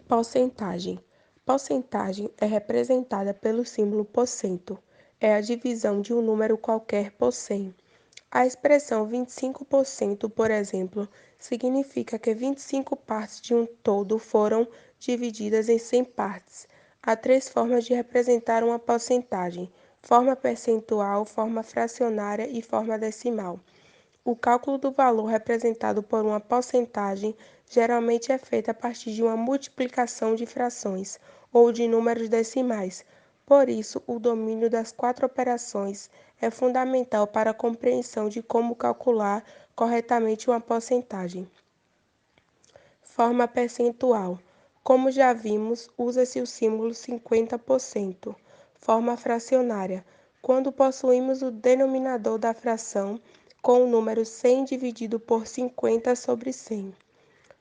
Porcentagem. Porcentagem é representada pelo símbolo porcento. É a divisão de um número qualquer por 100. A expressão 25%, por exemplo, significa que 25 partes de um todo foram divididas em 100 partes. Há três formas de representar uma porcentagem: forma percentual, forma fracionária e forma decimal. O cálculo do valor representado por uma porcentagem geralmente é feito a partir de uma multiplicação de frações ou de números decimais. Por isso, o domínio das quatro operações é fundamental para a compreensão de como calcular corretamente uma porcentagem. Forma percentual. Como já vimos, usa-se o símbolo 50%. Forma fracionária. Quando possuímos o denominador da fração com o número 100 dividido por 50 sobre 100.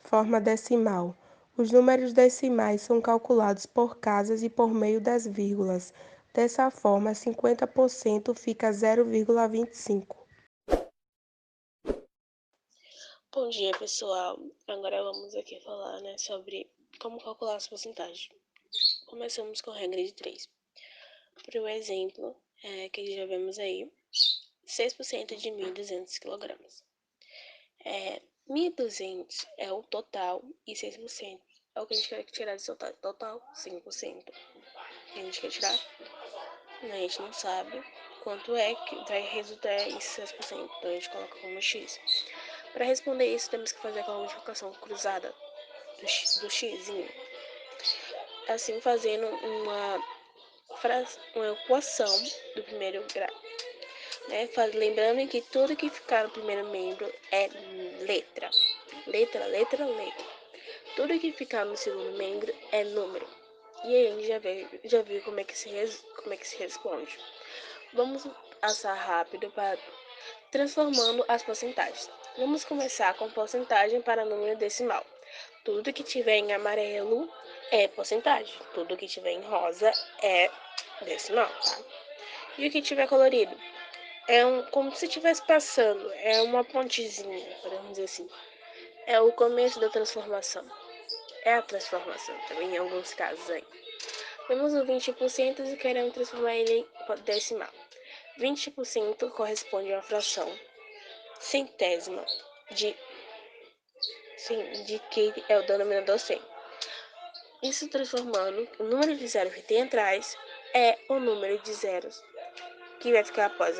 Forma decimal. Os números decimais são calculados por casas e por meio das vírgulas. Dessa forma, 50% fica 0,25. Bom dia, pessoal. Agora vamos aqui falar, sobre como calcular as porcentagens. Começamos com a regra de 3. Para o exemplo, que já vemos aí, 6% de 1.200 kg. 1.200 é o total e 6% é o que a gente quer tirar desse total. Total, 5%. A gente quer tirar? A gente não sabe quanto é que vai resultar em 6%. Então a gente coloca como X. Para responder isso, temos que fazer aquela multiplicação cruzada do x. Assim, fazendo uma equação do primeiro grau. Lembrando que tudo que ficar no primeiro membro é letra. Letra, letra, letra. Tudo que ficar no segundo membro é número. E aí a gente já viu como é que se responde. Vamos passar rápido para transformando as porcentagens. Vamos começar com porcentagem para número decimal. Tudo que tiver em amarelo é porcentagem. Tudo que tiver em rosa é decimal, tá? E o que tiver colorido como se estivesse passando, é uma pontezinha, podemos dizer assim. É o começo da transformação. É a transformação também em alguns casos aí. Temos o 20% e queremos transformar ele em decimal. 20% corresponde a uma fração centésima de que é o denominador 100. Isso transformando o número de zeros que tem atrás é o número de zeros que vai ficar após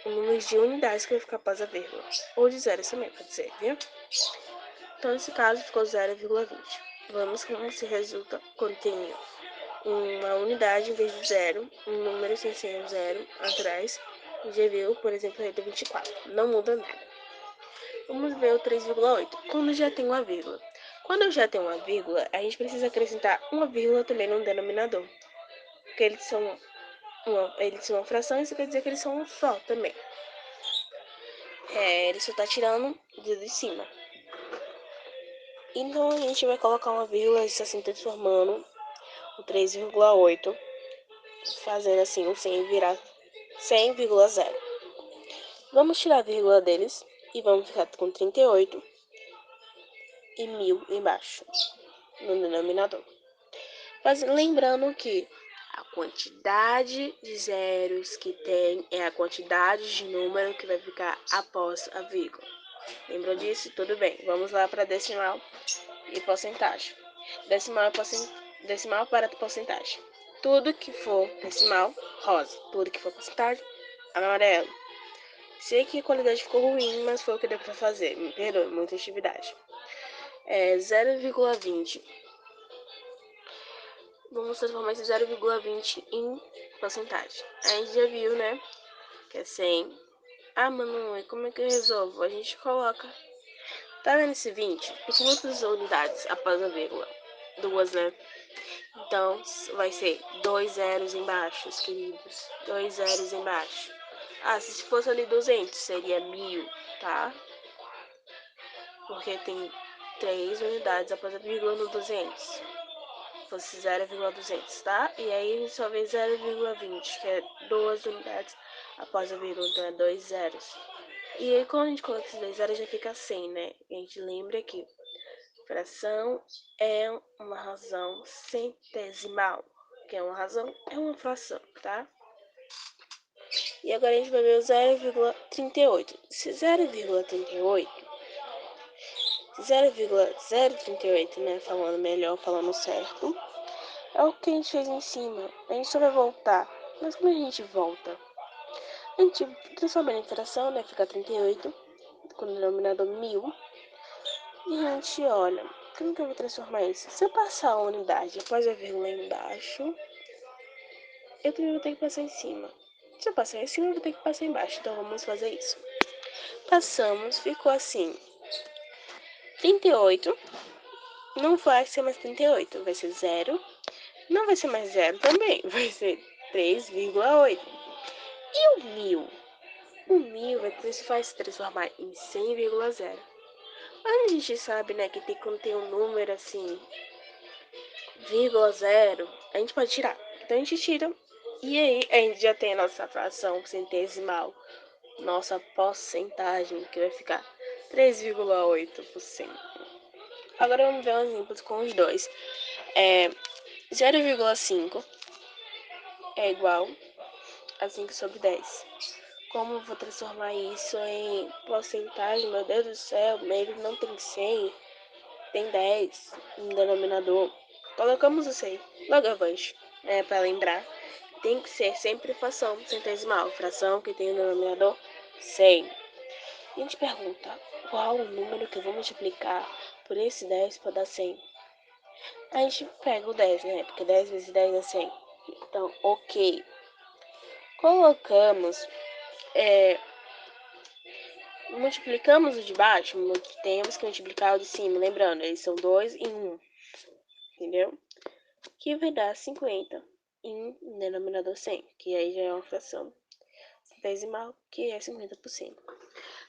o número de unidades que vai ficar após a vírgula. Ou de zeros também, pode ser, viu? Então, nesse caso, ficou 0,20. Vamos como se resulta quando tem uma unidade em vez de zero, um número sem ser zero atrás. Já viu, por exemplo, aí do 24. Não muda nada. Vamos ver o 3,8. Quando já tem uma vírgula. Quando eu já tenho uma vírgula, a gente precisa acrescentar uma vírgula também no denominador. Porque eles são uma fração, isso quer dizer que eles são um só também. Ele só tá tirando de cima. Então a gente vai colocar uma vírgula assim transformando o 3,8, fazendo assim o 100 virar 100,0. Vamos tirar a vírgula deles e vamos ficar com 38 e 1.000 embaixo no denominador. Mas lembrando que a quantidade de zeros que tem é a quantidade de número que vai ficar após a vírgula. Lembrou disso? Tudo bem. Vamos lá para decimal e porcentagem. Decimal para porcentagem. Tudo que for decimal, rosa. Tudo que for porcentagem, amarelo. Sei que a qualidade ficou ruim, mas foi o que deu para fazer. Me perdoe, muita atividade. 0,20. Vamos transformar esse 0,20 em porcentagem. A gente já viu, né? Que é 100. Ah, mano, como é que eu resolvo? A gente coloca. Tá vendo esse 20? E quantas unidades após a vírgula? Duas, né? Então, vai ser 2 zeros embaixo, queridos. 2 zeros embaixo. Ah, se fosse ali 200, seria 1.000, tá? Porque tem 3 unidades após a vírgula no 200. Fosse 0,200, tá? E aí a gente só vê 0,20, que é 2 unidades após a vírgula, então é 2 zeros. E aí quando a gente coloca esses 2 zeros já fica 100, né? E a gente lembra que Fração é uma razão centesimal, que é uma razão, é uma fração, tá? E agora a gente vai ver o 0,38. Se 0,038, né, falando melhor, falando certo, é o que a gente fez em cima. A gente só vai voltar. Mas como a gente volta? A gente transforma em fração, né, fica 38, com o denominador 1000. E a gente olha, como que eu vou transformar isso? Se eu passar a unidade após a vírgula embaixo, eu também vou ter que passar em cima. Se eu passar em cima, eu vou ter que passar embaixo. Então vamos fazer isso. Passamos, ficou assim. 38 não vai ser mais 38, vai ser 0. Não vai ser mais 0 também, vai ser 3,8. E o 1000? O 1000 vai se transformar em 100,0. Mas a gente sabe, né, que quando tem um número assim, vírgula 0, a gente pode tirar. Então a gente tira. E aí a gente já tem a nossa fração centesimal, nossa porcentagem, que vai ficar 3,8%. Agora vamos ver um exemplo com os dois. 0,5 é igual a 5 sobre 10. Como eu vou transformar isso em porcentagem? Meu Deus do céu, ele não tem 100, tem 10 no denominador. Colocamos o 100 logo abaixo, para lembrar. Tem que ser sempre fração centesimal, fração que tem o denominador 100. E a gente pergunta, qual o número que eu vou multiplicar por esse 10 para dar 100? A gente pega o 10, né? Porque 10 vezes 10 é 100. Então, ok. Colocamos, multiplicamos o de baixo, temos que multiplicar o de cima. Lembrando, eles são 2 em 1. Entendeu? Que vai dar 50 em denominador 100, que aí já é uma fração decimal, que é 50%.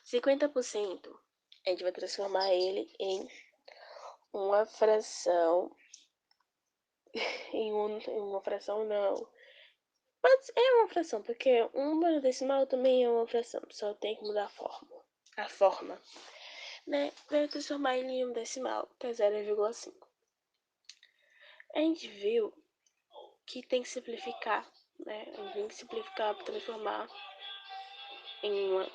50% a gente vai transformar ele em uma fração. Em uma fração, não. Mas é uma fração, porque um número decimal também é uma fração, só tem que mudar a forma. A forma, né? Vai transformar ele em um decimal, que é 0,5. A gente viu que tem que simplificar, né? A gente tem que simplificar para transformar em uma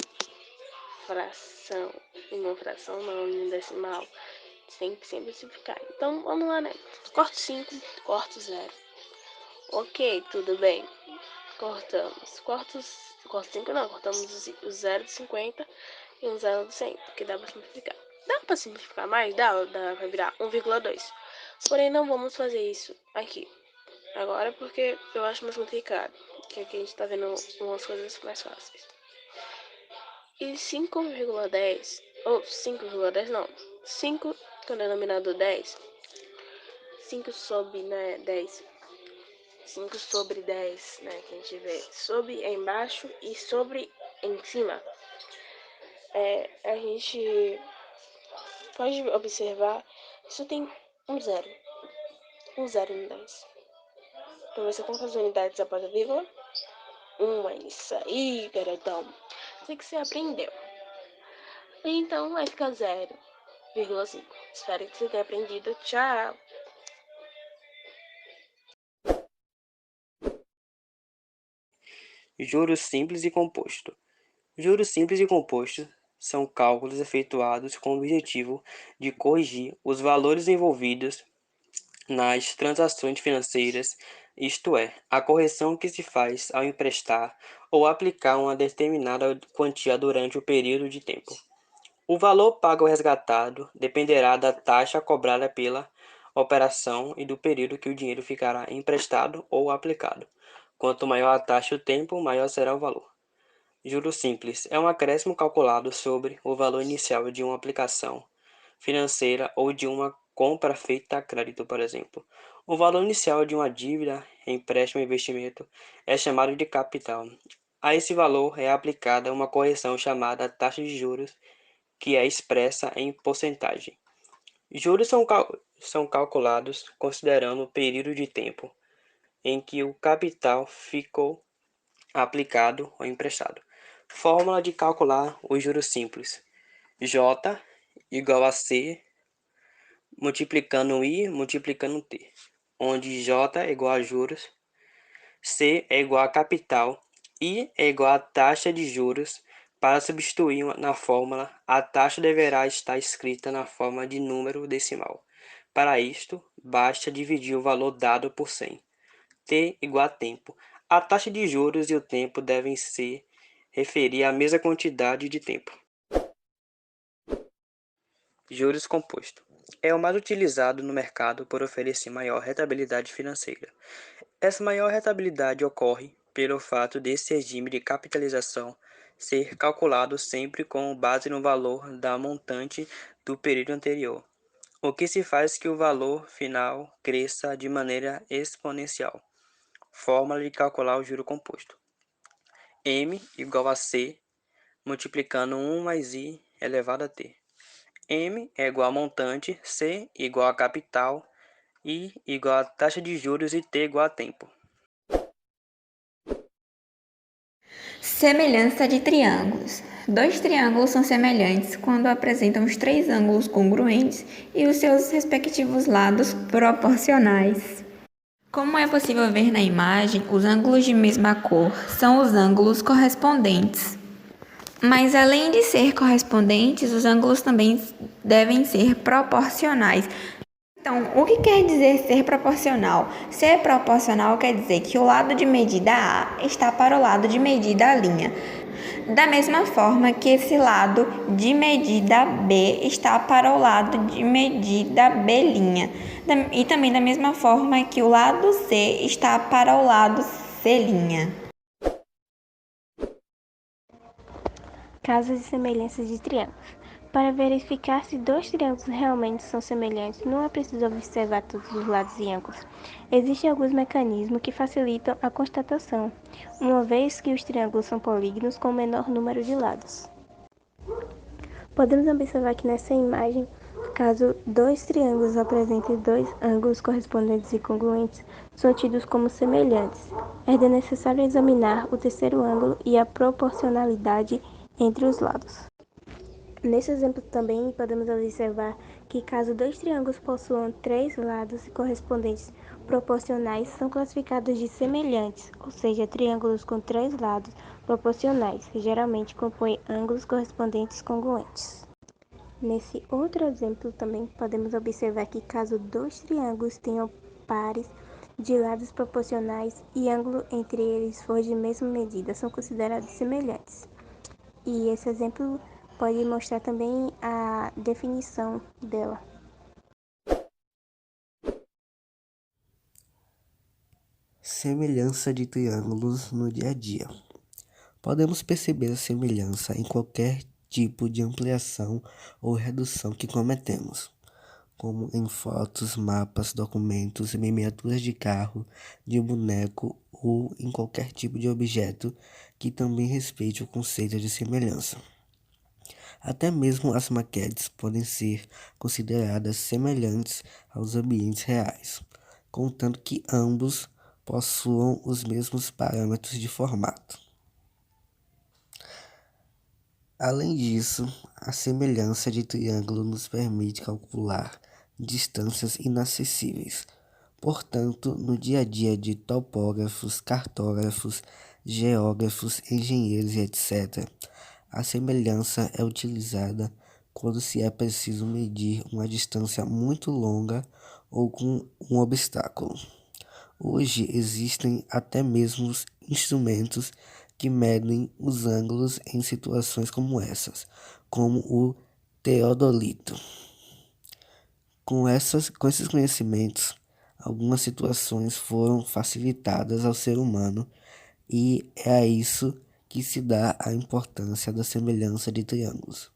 fração. Em uma fração, não, em um decimal. Tem que sempre simplificar. Então, vamos lá, né? Corto 5, corto 0. Ok, tudo bem. Cortamos. Corto 5 não, cortamos o 0 de 50 e um 0 de 100, porque dá pra simplificar. Dá pra simplificar mais? Dá pra virar 1,2. Porém, não vamos fazer isso aqui. Agora, porque eu acho mais complicado. Que aqui a gente tá vendo umas coisas mais fáceis. E 5,10, ou 5,10 não, 5 com o denominador 10, 5 sobre, né, 10, 5 sobre 10, né, que a gente vê sobre é embaixo e sobre em cima. A gente pode observar, isso tem um zero no 10. Então vai ser quantas unidades após a vírgula? É isso aí, garotão. Isso que você aprendeu. Então vai ficar 0,5. Espero que você tenha aprendido. Tchau! Juros simples e composto. Juros simples e composto são cálculos efetuados com o objetivo de corrigir os valores envolvidos nas transações financeiras, isto é, a correção que se faz ao emprestar ou aplicar uma determinada quantia durante o período de tempo. O valor pago ao resgatado dependerá da taxa cobrada pela operação e do período que o dinheiro ficará emprestado ou aplicado. Quanto maior a taxa e o tempo, maior será o valor. Juros simples é um acréscimo calculado sobre o valor inicial de uma aplicação financeira ou de uma compra feita a crédito, por exemplo. O valor inicial de uma dívida, empréstimo ou investimento é chamado de capital. A esse valor é aplicada uma correção chamada taxa de juros, que é expressa em porcentagem. Juros são calculados considerando o período de tempo em que o capital ficou aplicado ou emprestado. Fórmula de calcular os juros simples: J igual a C multiplicando I multiplicando T, onde J é igual a juros, C é igual a capital, I é igual a taxa de juros. Para substituir na fórmula, a taxa deverá estar escrita na forma de número decimal. Para isto, basta dividir o valor dado por 100. T igual a tempo. A taxa de juros e o tempo devem se referir à mesma quantidade de tempo. Juros composto. É o mais utilizado no mercado por oferecer maior rentabilidade financeira. Essa maior rentabilidade ocorre pelo fato desse regime de capitalização ser calculado sempre com base no valor da montante do período anterior, o que se faz que o valor final cresça de maneira exponencial. Fórmula de calcular o juro composto. M igual a C multiplicando 1 mais I elevado a T. M é igual a montante, C igual a capital, I igual a taxa de juros e T igual a tempo. Semelhança de triângulos. Dois triângulos são semelhantes quando apresentam os três ângulos congruentes e os seus respectivos lados proporcionais. Como é possível ver na imagem, os ângulos de mesma cor são os ângulos correspondentes. Mas além de ser correspondentes, os ângulos também devem ser proporcionais. Então, o que quer dizer ser proporcional? Ser proporcional quer dizer que o lado de medida A está para o lado de medida linha, da mesma forma que esse lado de medida B está para o lado de medida B', e também da mesma forma que o lado C está para o lado C'. Casos de semelhanças de triângulos. Para verificar se dois triângulos realmente são semelhantes, não é preciso observar todos os lados e ângulos. Existem alguns mecanismos que facilitam a constatação, uma vez que os triângulos são polígonos com menor número de lados. Podemos observar que nessa imagem, caso dois triângulos apresentem dois ângulos correspondentes e congruentes, são tidos como semelhantes. É necessário examinar o terceiro ângulo e a proporcionalidade entre os lados. Nesse exemplo também podemos observar que caso dois triângulos possuam três lados correspondentes proporcionais, são classificados de semelhantes, ou seja, triângulos com três lados proporcionais, que geralmente compõem ângulos correspondentes congruentes. Nesse outro exemplo também podemos observar que caso dois triângulos tenham pares de lados proporcionais e ângulo entre eles for de mesma medida, são considerados semelhantes. E esse exemplo pode mostrar também a definição dela. Semelhança de triângulos no dia a dia. Podemos perceber a semelhança em qualquer tipo de ampliação ou redução que cometemos, como em fotos, mapas, documentos, miniaturas de carro, de boneco ou em qualquer tipo de objeto que também respeite o conceito de semelhança. Até mesmo as maquetes podem ser consideradas semelhantes aos ambientes reais, contanto que ambos possuam os mesmos parâmetros de formato. Além disso, a semelhança de triângulo nos permite calcular distâncias inacessíveis. Portanto, no dia a dia de topógrafos, cartógrafos, geógrafos, engenheiros e etc., a semelhança é utilizada quando se é preciso medir uma distância muito longa ou com um obstáculo. Hoje existem até mesmo instrumentos que medem os ângulos em situações como essas, como o teodolito. Com esses conhecimentos, algumas situações foram facilitadas ao ser humano e é a isso que se dá a importância da semelhança de triângulos.